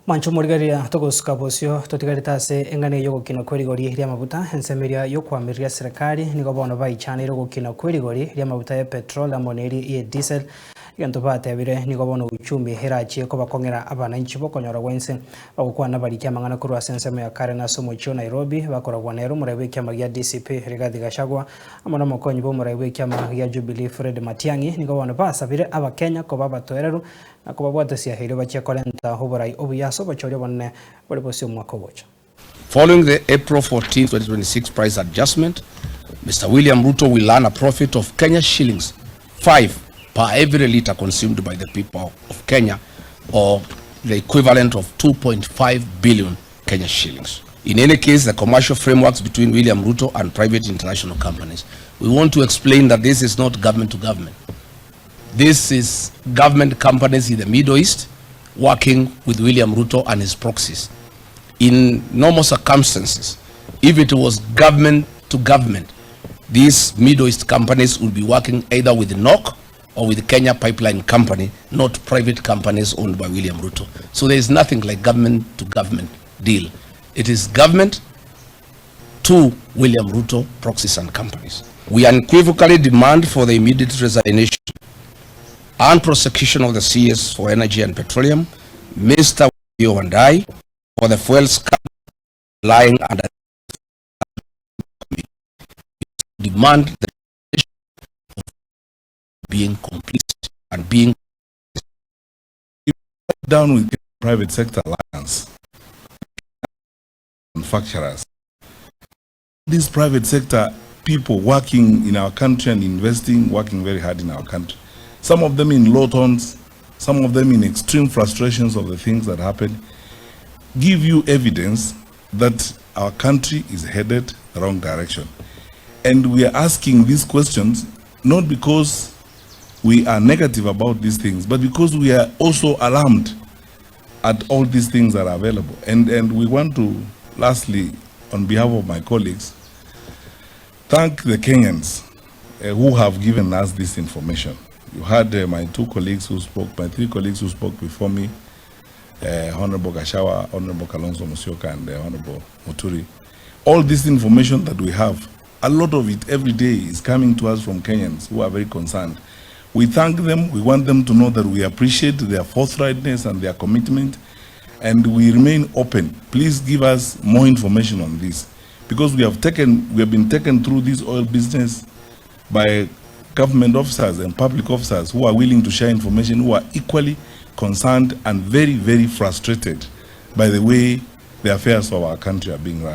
Mancho murigaria togosuka bosio totigaritase engane Ogokina Kw'Erigori Amabuta ensemeria yokwamiria serikali nigo bono baichanire Ogokina Kw'Erigori Amabuta ya petrol amoneri ya diesel gento batebire nigo bono uchumi herachie ko bakongera abananchi bokonyora wense bagukwana bari kyamangana kuru ENSEMO ya kare na somo chio Nairobi bakoragwa nero murabe kyama ya DCP Rigathi Gachagua amona mokonyi bo murabe kyama ya Jubilee Fred Matiang'i nigo bono basabire abakenya ko babatoereru na ko babwatesia hire bachia kolenta OBORAI obuyaso bachoria bonne bari bosio mwako bocha. Following the April 14, 2026 price adjustment, Mr. William Ruto will earn a profit of Kenya shillings 5 per every litre consumed by the people of Kenya, or the equivalent of 2.5 billion Kenya shillings. In any case, the commercial frameworks between William Ruto and private international companies, we want to explain that this is not government to government. This is government companies in the Middle East working with William Ruto and his proxies. In normal circumstances, if it was government to government, these Middle East companies would be working either with NOC or with the Kenya Pipeline Company, not private companies owned by William Ruto. So there is nothing like government to government deal. It is government to William Ruto, proxies and companies. We unequivocally demand for the immediate resignation and prosecution of the CS for Energy and Petroleum, Mr. YAMOCHIRIE, for the fuel scandal lying under demand the being complete and being down with private sector alliance manufacturers. These private sector people working in our country and investing, working very hard in our country. Some of them in low tones, some of them in extreme frustrations of the things that happen, give you evidence that our country is headed the wrong direction. And we are asking these questions not because we are negative about these things, but because we are also alarmed at all these things that are available. And we want to, lastly, on behalf of my colleagues, thank the Kenyans who have given us this information. You had my three colleagues who spoke before me, Honorable Gachagua, Honorable Kalonzo Musyoka, and Honorable Muturi. All this information that we have, a lot of it every day is coming to us from Kenyans who are very concerned. We thank them. We want them to know that we appreciate their forthrightness and their commitment, and we remain open. Please give us more information on this, because we have been taken through this oil business by government officers and public officers who are willing to share information, who are equally concerned and very, very frustrated by the way the affairs of our country are being run.